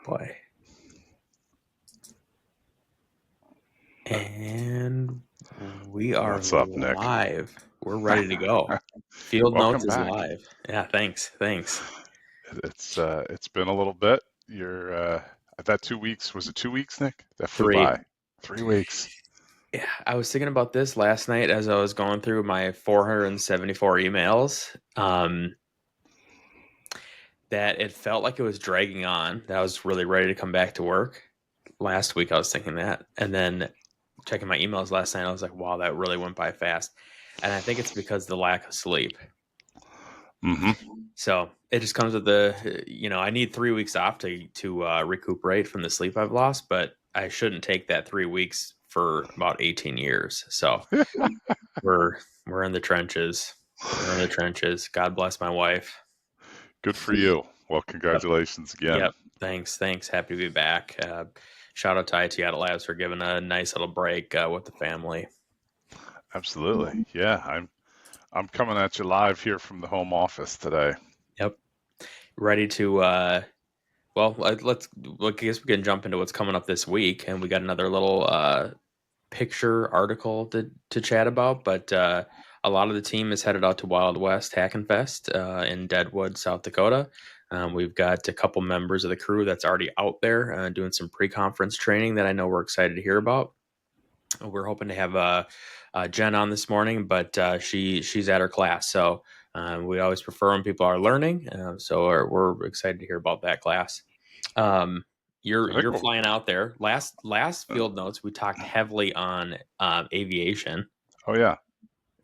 Boy. And we are What's up, Nick? live. We're ready to go. Field Welcome Notes is back. live. Yeah, thanks. It's been a little bit. I've had 2 weeks. Was it 2 weeks, Nick? That flew 3. by. 3 weeks. Yeah, I was thinking about this last night as I was going through my 474 emails. That it felt like it was dragging on. That I was really ready to come back to work. Last week I was thinking that. And then checking my emails last night, I was like, wow, that really went by fast. And I think it's because of the lack of sleep. Mm-hmm. So it just comes with I need 3 weeks off to recuperate from the sleep I've lost, but I shouldn't take that 3 weeks for about 18 years. So we're in the trenches. We're in the trenches. God bless my wife. Good for you. Well, congratulations again. Yep. Thanks. Happy to be back. Shout out to IT Audit Labs for giving a nice little break with the family. Absolutely. Yeah, I'm coming at you live here from the home office today. Yep. Ready to I guess we can jump into what's coming up this week, and we got another little picture article to chat about. But a lot of the team is headed out to Wild West Hackin Fest in Deadwood, South Dakota. We've got a couple members of the crew that's already out there doing some pre-conference training that I know we're excited to hear about. We're hoping to have Jen on this morning, but she's at her class, so we always prefer when people are learning. So we're excited to hear about that class. You're flying out there. Last Field Notes, we talked heavily on aviation. Oh yeah.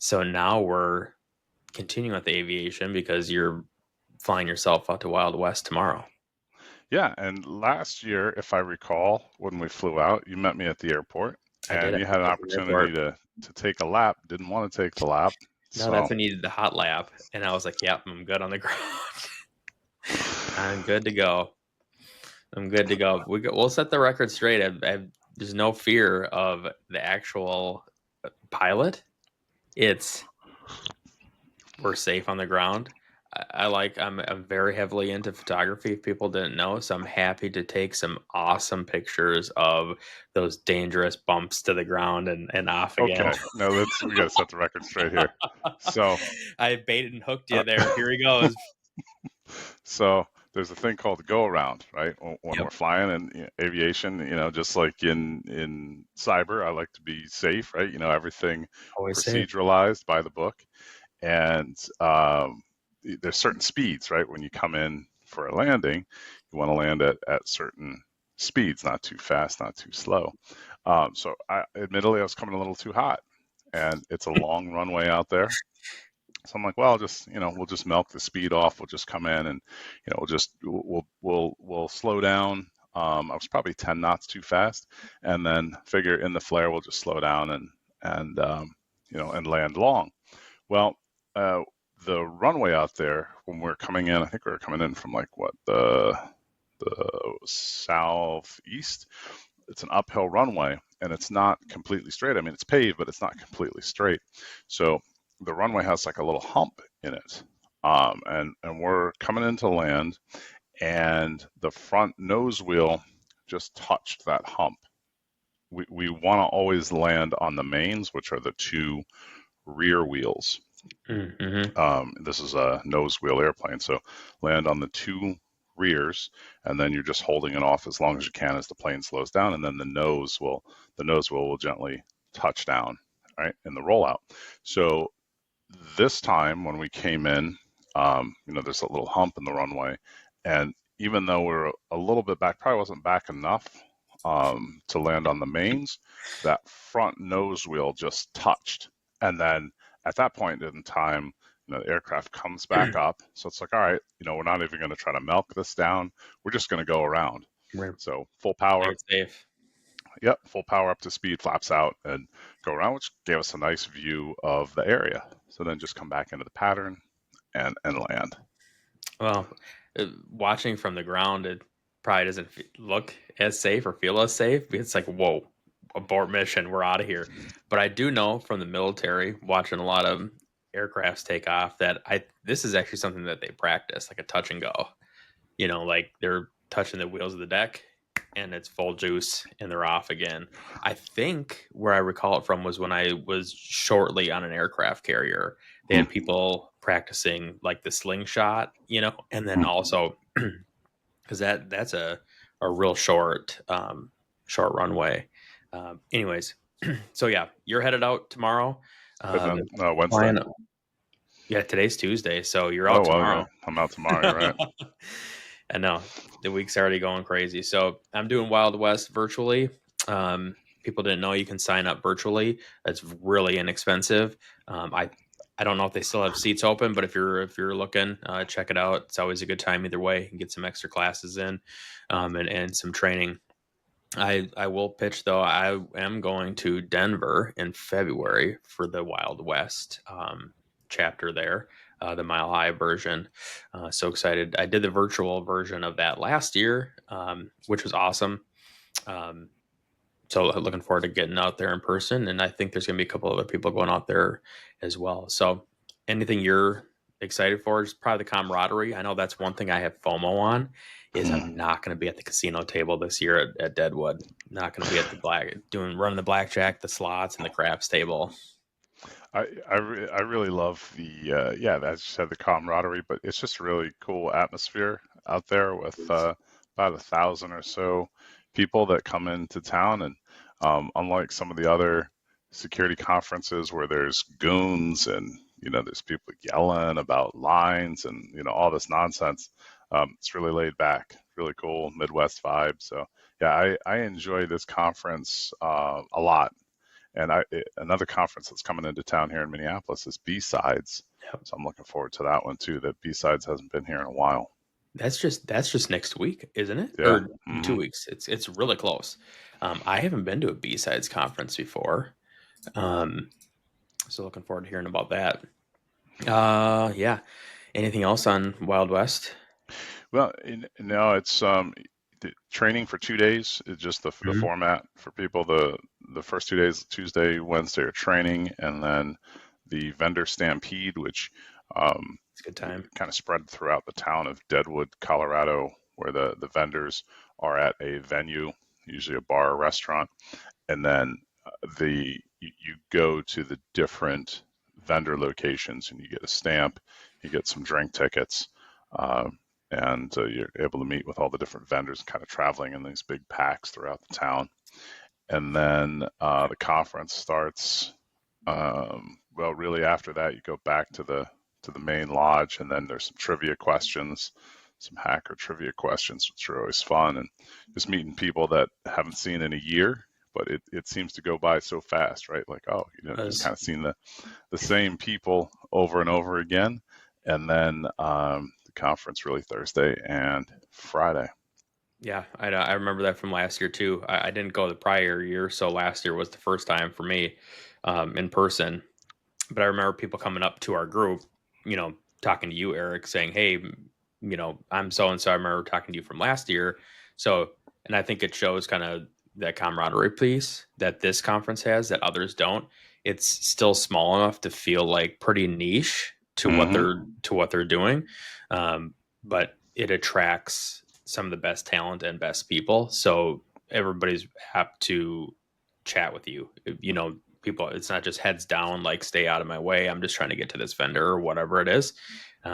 So now we're continuing with the aviation because you're flying yourself out to Wild West tomorrow. Yeah, and last year, if I recall, when we flew out, you met me at the airport, and you had an opportunity to take a lap. Didn't want to take the lap. No, that's when you needed the hot lap, and I was like, "Yep, I'm good on the ground. I'm good to go. We'll set the record straight. There's no fear of the actual pilot. We're safe on the ground. I'm very heavily into photography, if people didn't know, so I'm happy to take some awesome pictures of those dangerous bumps to the ground and off again. Okay, no, we got to set the record straight here. So I baited and hooked you there. Here he goes. So there's a thing called the go around, right? When Yep. we're flying in aviation, just like in cyber, I like to be safe, right? Everything Always proceduralized by the book. And there's certain speeds, right? When you come in for a landing, you want to land at certain speeds, not too fast, not too slow. So admittedly, I was coming a little too hot, and it's a long runway out there. So I'm like, well, we'll just milk the speed off. We'll just come in and, we'll slow down. I was probably 10 knots too fast, and then figure in the flare, we'll just slow down and land long. Well, the runway out there when we're coming in, I think we were coming in from the southeast. It's an uphill runway, and it's not completely straight. I mean, it's paved, but it's not completely straight. So the runway has like a little hump in it, and we're coming into land, and the front nose wheel just touched that hump. We want to always land on the mains, which are the two rear wheels. Mm-hmm. This is a nose wheel airplane, so land on the two rears, and then you're just holding it off as long as you can as the plane slows down, and then the nose wheel will gently touch down, right, in the rollout. So this time when we came in, there's a little hump in the runway, and even though we're a little bit back, probably wasn't back enough to land on the mains, that front nose wheel just touched. And then at that point in time, the aircraft comes back up. So it's like, all right, we're not even going to try to milk this down. We're just going to go around. Right. So full power. Safe. Yep, full power up to speed, flaps out, and go around, which gave us a nice view of the area. So then just come back into the pattern and land. Well, watching from the ground, it probably doesn't look as safe or feel as safe. It's like, whoa, abort mission, we're out of here. But I do know from the military, watching a lot of aircrafts take off, that this is actually something that they practice, like a touch and go. Like they're touching the wheels of the deck, and it's full juice, and they're off again. I think where I recall it from was when I was shortly on an aircraft carrier. They Hmm. had people practicing like the slingshot, and then Hmm. also because that's a real short runway. Anyways, so yeah, you're headed out tomorrow. And Um, then Wednesday. flying. Yeah, today's Tuesday, so you're Oh out well, yeah, tomorrow. I'm out tomorrow. You're right. I know the week's already going crazy. So I'm doing Wild West virtually. People didn't know you can sign up virtually. It's really inexpensive. I don't know if they still have seats open, but if you're looking, check it out. It's always a good time either way. You can get some extra classes in, and some training. I will pitch though. I am going to Denver in February for the Wild West chapter there, the Mile High version. So excited! I did the virtual version of that last year, which was awesome. Um, so looking forward to getting out there in person, and I think there's going to be a couple other people going out there as well. So anything you're excited for is probably the camaraderie. I know that's one thing I have FOMO on is Hmm. I'm not going to be at the casino table this year at Deadwood. Not going to be at the running the blackjack, the slots, and the craps table. I really love the yeah, as you said, the camaraderie, but it's just a really cool atmosphere out there with about 1,000 or so people that come into town, and unlike some of the other security conferences where there's goons and there's people yelling about lines and all this nonsense, it's really laid back, really cool Midwest vibe. So yeah, I enjoy this conference a lot. And another conference that's coming into town here in Minneapolis is B-Sides. Yep. So I'm looking forward to that one too. That B-Sides hasn't been here in a while. That's just next week, isn't it? Yeah. Or Hmm. 2 weeks. It's really close. I haven't been to a B-sides conference before. Um, so looking forward to hearing about that. Yeah. Anything else on Wild West? Well, no, it's the training for 2 days is just the Mhm. format for people. The first 2 days, Tuesday, Wednesday, are training, and then the vendor stampede, which It's a good time. kind of spread throughout the town of Deadwood, Colorado, where the vendors are at a venue, usually a bar or restaurant, and then you go to the different vendor locations and you get a stamp, you get some drink tickets, uh, and you're able to meet with all the different vendors, kind of traveling in these big packs throughout the town. And then the conference starts. Well, really, after that, you go back to the main lodge, and then there's some trivia questions, some hacker trivia questions, which are always fun, and just meeting people that haven't seen in a year. But it seems to go by so fast, right? Like, oh, you've As kind of seen the same people over and over again. And then the conference really Thursday and Friday. Yeah, I remember that from last year too. I didn't go the prior year, so last year was the first time for me in person. But I remember people coming up to our group, talking to you, Eric, saying, "Hey, I'm so and so. I remember talking to you from last year." So, and I think it shows kind of that camaraderie piece that this conference has that others don't. It's still small enough to feel like pretty niche to what Hmm. they're doing, but it attracts some of the best talent and best people. So everybody's apt to chat with you. People, it's not just heads down, like stay out of my way. I'm just trying to get to this vendor or whatever it is.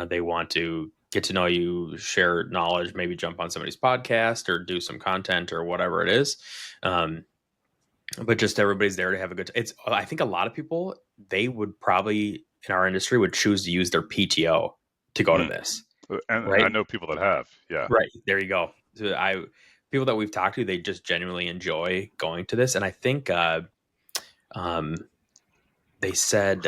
They want to get to know you, share knowledge, maybe jump on somebody's podcast or do some content or whatever it is. Um, but just everybody's there to have a good. I think a lot of people they would probably in our industry would choose to use their PTO to go to Mm. this. And Right. I know people that have, yeah. Right. There you go. So people that we've talked to, they just genuinely enjoy going to this, and I think um, they said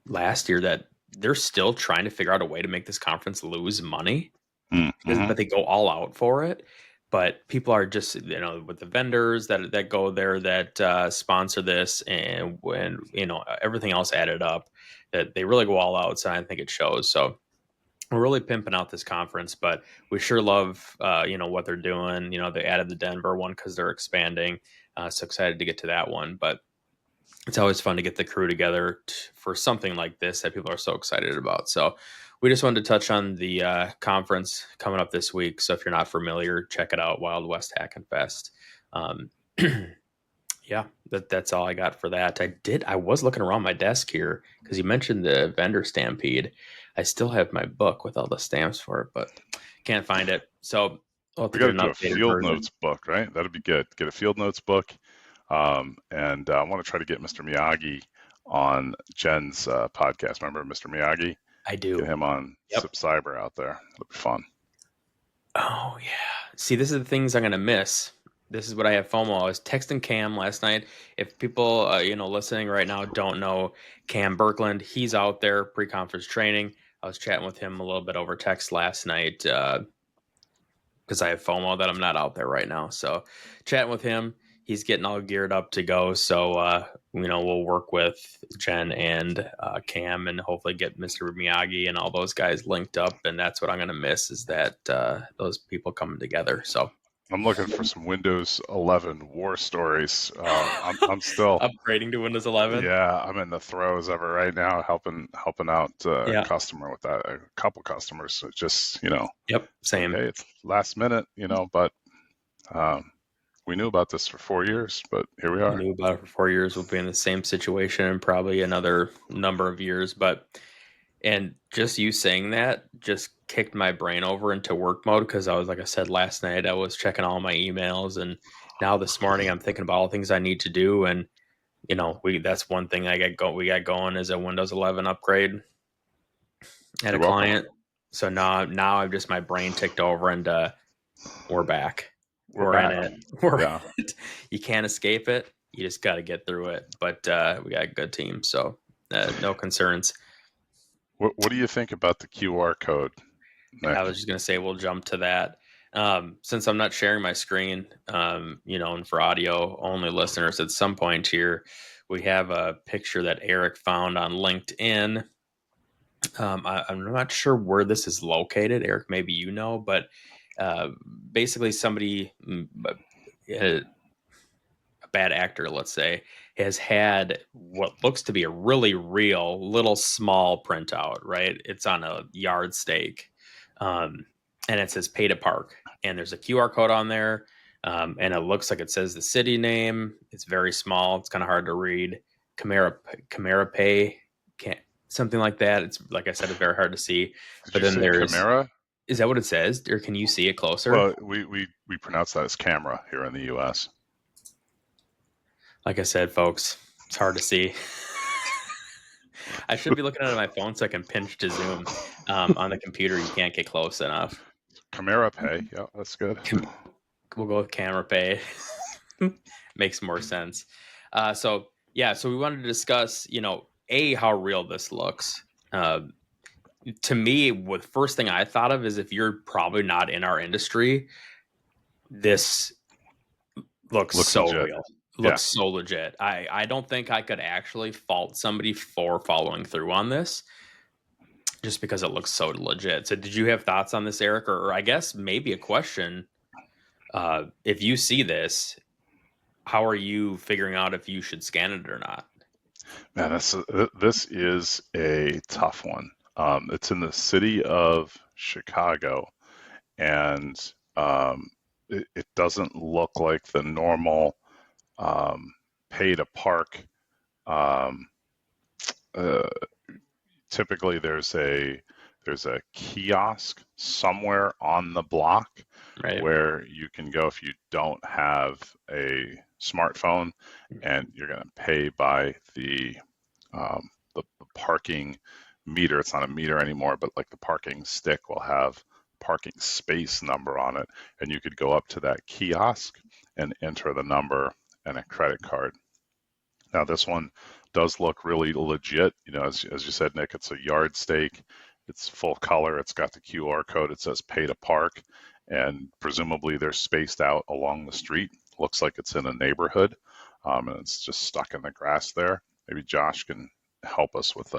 last year that they're still trying to figure out a way to make this conference lose money, Mm-hmm. but they go all out for it. But people are just, with the vendors that go there that sponsor this, and when everything else added up, that they really go all out. So I think it shows. So we're really pimping out this conference, but we sure love what they're doing. They added the Denver one because they're expanding. So excited to get to that one, but it's always fun to get the crew together for something like this that people are so excited about. So we just wanted to touch on the conference coming up this week. So if you're not familiar, check it out, Wild West Hackin Fest. Um, yeah, that's all I got for that. I was looking around my desk here because you mentioned the vendor stampede. I still have my book with all the stamps for it, but can't find it. So I'll have We to got get to an do a updated field version. notes book, right? That'd be good. Get a field notes book. And I want to try to get Mr. Miyagi on Jen's podcast. Remember Mr. Miyagi? I Get do. him on Yep. SIP Cyber out there. It'll be fun. Oh yeah. See, this is the things I'm gonna miss. This is what I have FOMO. I was texting Cam last night. If people, listening right now don't know Cam Birkland, he's out there pre-conference training. I was chatting with him a little bit over text last night because I have FOMO that I'm not out there right now. So, chatting with him, he's getting all geared up to go. So, we'll work with Jen and Cam and hopefully get Mr. Miyagi and all those guys linked up. And that's what I'm going to miss is that those people coming together. So, I'm looking for some Windows 11 war stories. I'm still, upgrading to Windows 11. yeah, I'm in the throes of it right now, helping out a Yeah. customer with that, a couple customers. So just, Yep. like, Same. hey, it's last minute, but um, we knew about this for 4 years, but here we We are. knew about it for 4 years. We'll be in the same situation in probably another number of years. And just you saying that just kicked my brain over into work mode because like I said last night, I was checking all my emails, and now this morning I'm thinking about all the things I need to do. And that's one thing we got going is a Windows 11 upgrade at a You're welcome. client. So now I've just my brain ticked over, and we're back. We're We're in back. it. We're in Yeah. it. You can't escape it. You just got to get through it. But we got a good team, so no concerns. What do you think about the QR code, I Nick? was just gonna say we'll jump to that. Since I'm not sharing my screen, and for audio only listeners, at some point here, we have a picture that Eric found on LinkedIn. I'm not sure where this is located. Eric, maybe you know, but basically somebody, a bad actor, let's say, has had what looks to be a really real little small printout, right? It's on a yard stake. Um, and it says pay to park. And there's a QR code on there. And it looks like it says the city name. It's very small. It's kind of hard to read. Camara Pay, can't, something like that. It's like I said, it's very hard to see. Did But you then say Chimera? is that what it says? Or can you see it closer? Well, we pronounce that as camera here in the U.S. Like I said, folks, it's hard to see. I should be looking at my phone so I can pinch to zoom. On the computer, you can't get close enough. Chimera Pay. Yeah, that's good. We'll go with camera pay. Makes more sense. So we wanted to discuss, how real this looks. Uh, to me, what first thing I thought of is if you're probably not in our industry, this looks Looks so legit. real. Yeah. Looks so legit. I don't think I could actually fault somebody for following through on this just because it looks so legit. So, did you have thoughts on this, Eric? Or I guess maybe a question. If you see this, how are you figuring out if you should scan it or not? Man, this is a tough one. It's in the city of Chicago, and it doesn't look like the normal pay to park. Um, uh, Typically, there's a kiosk somewhere on the block Right. where you can go if you don't have a smartphone, and you're going to pay by the parking meter. It's not a meter anymore, but like the parking stick will have parking space number on it, and you could go up to that kiosk and enter the number and a credit card. Now this one does look really legit. As you said, Nick, it's a yard stake. It's full color. It's got the QR code. It says pay to park, and presumably they're spaced out along the street. Looks like it's in a neighborhood, and it's just stuck in the grass there. Maybe Josh can help us with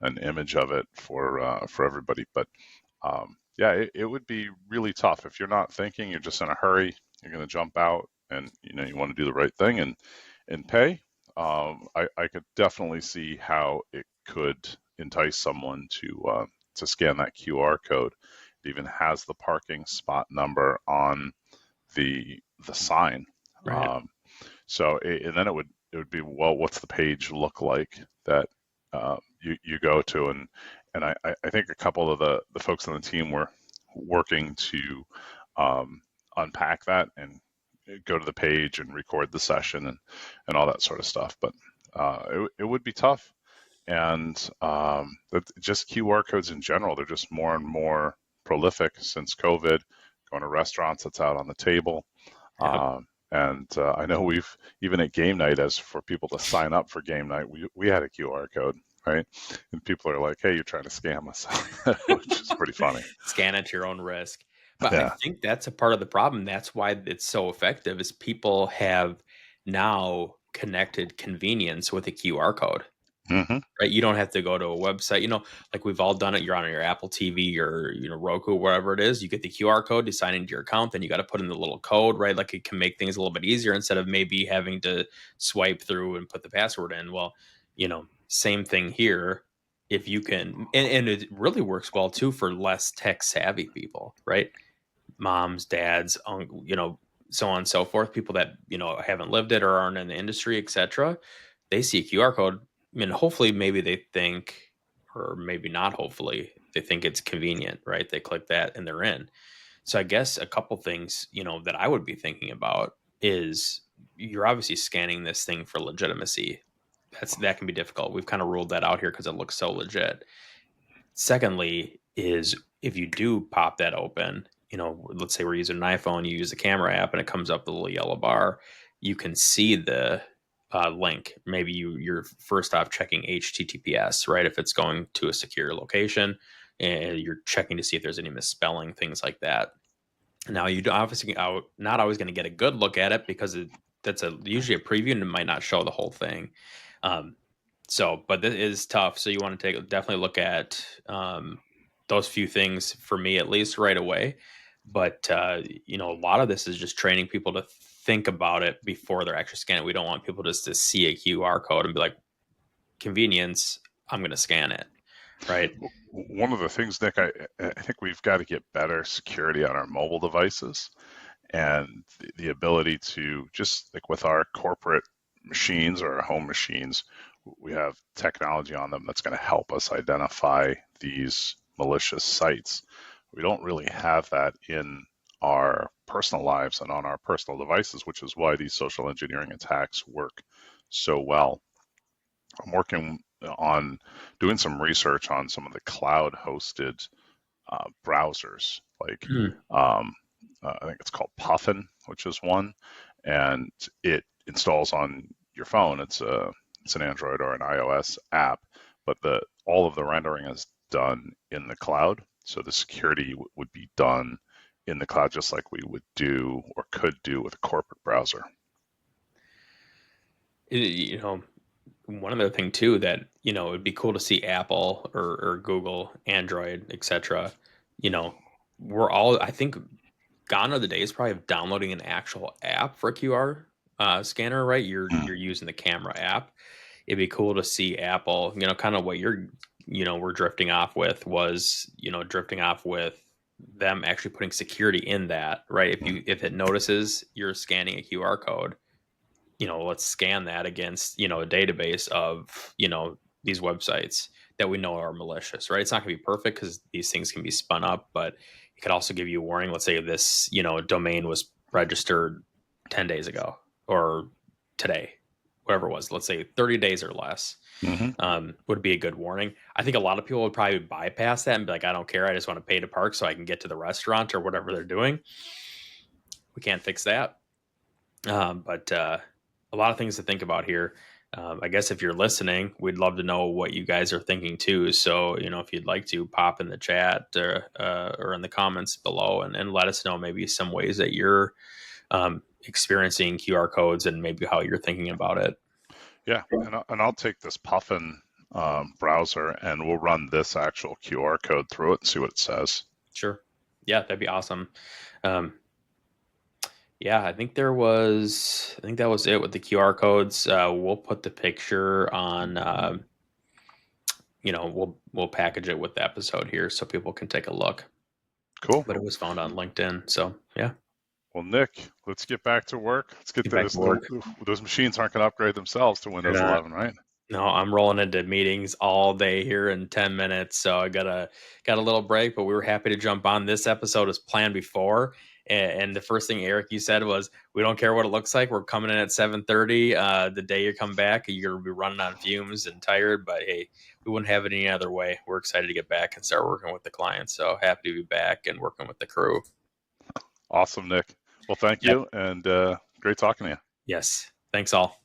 an image of it for everybody. But yeah, it would be really tough if you're not thinking. You're just in a hurry. You're going to jump out, and you want to do the right thing and pay. I could definitely see how it could entice someone to scan that QR code. It even has the parking spot number on the sign. Right. Um, and then it would be, well, what's the page look like that you go to? And I think a couple of the folks on the team were working to unpack that and go to the page and record the session and all that sort of stuff. But it would be tough. And just QR codes in general, they're just more and more prolific since COVID. Going to restaurants, it's out on the table. Yep. And I know we've, even at game night, as for people to sign up for game night, we had a QR code, right? And people are like, hey, you're trying to scam us, which is pretty funny. Scan at your own risk. But I Yeah. think that's a part of the problem. That's why it's so effective is people have now connected convenience with a QR code. Mm-hmm. Right? You don't have to go to a website. Like we've all done it. You're on your Apple TV or Roku, wherever it is. You get the QR code to sign into your account. Then you got to put in the little code, right? Like it can make things a little bit easier instead of maybe having to swipe through and put the password in. Well, same thing here. If you can, and it really works well too for less tech savvy people, right? Moms, dads, so on and so forth. People that haven't lived it or aren't in the industry, etc. They see a QR code. I mean, hopefully, maybe they think, or maybe not. Hopefully, they think it's convenient, right? They click that and they're in. So I guess a couple things, that I would be thinking about is you're obviously scanning this thing for legitimacy. That can be difficult. We've kind of ruled that out here because it looks so legit. Secondly, is if you do pop that open, let's say we're using an iPhone, you use the camera app and it comes up the little yellow bar, you can see the link. Maybe you're first off checking HTTPS, right? If it's going to a secure location and you're checking to see if there's any misspelling, things like that. Now you obviously not always going to get a good look at it because that's usually a preview and it might not show the whole thing. Um, but this is tough. So you want to definitely look at those few things for me at least right away. But a lot of this is just training people to think about it before they're actually scanning. We don't want people just to see a QR code and be like, convenience, I'm going to scan it, right? One of the things, Nick, I think we've got to get better security on our mobile devices, and the ability to, just like with our corporate machines or our home machines, we have technology on them that's going to help us identify these malicious sites. We don't really have that in our personal lives and on our personal devices, which is why these social engineering attacks work so well. I'm working on doing some research on some of the cloud hosted browsers, like Mm. um, I think it's called Puffin, which is one, and it installs on your phone. It's an Android or an iOS app, but all of the rendering is done in the cloud. So the security would be done in the cloud, just like we would do or could do with a corporate browser. You know, one other thing too that it'd be cool to see Apple or Google, Android, etc. You know, we're all I think gone are the days probably of downloading an actual app for a QR scanner, right? You're using the camera app. It'd be cool to see Apple, kind of what we're drifting off with was, drifting off with them actually putting security in that, right? If it notices you're scanning a QR code, let's scan that against, a database of, these websites that we know are malicious, right? It's not going to be perfect because these things can be spun up, but it could also give you a warning. Let's say this, domain was registered 10 days ago or today, whatever it was, let's say 30 days or less, Mm-hmm. would be a good warning. I think a lot of people would probably bypass that and be like, I don't care. I just want to pay to park so I can get to the restaurant or whatever they're doing. We can't fix that. But a lot of things to think about here. I guess if you're listening, we'd love to know what you guys are thinking too. So, if you'd like to pop in the chat or in the comments below and let us know maybe some ways that you're experiencing QR codes and maybe how you're thinking about it. Yeah, and I'll take this Puffin browser and we'll run this actual QR code through it and see what it says. Sure. Yeah, that'd be awesome. Um, yeah, I think that was it with the QR codes. We'll put the picture on we'll package it with the episode here so people can take a look. Cool. But it was found on LinkedIn. So yeah, Well, Nick, let's get back to work. Let's get get back this. to work. Those machines aren't going to upgrade themselves to They're Windows not. 11, right? No, I'm rolling into meetings all day here in 10 minutes. So I got a little break, but we were happy to jump on. This episode is planned before. And the first thing, Eric, you said was, we don't care what it looks like. We're coming in at 7:30. The day you come back, you're going to be running on fumes and tired. But hey, we wouldn't have it any other way. We're excited to get back and start working with the clients. So happy to be back and working with the crew. Awesome, Nick. Well, thank Yep. you, and great talking to you. Yes. Thanks all.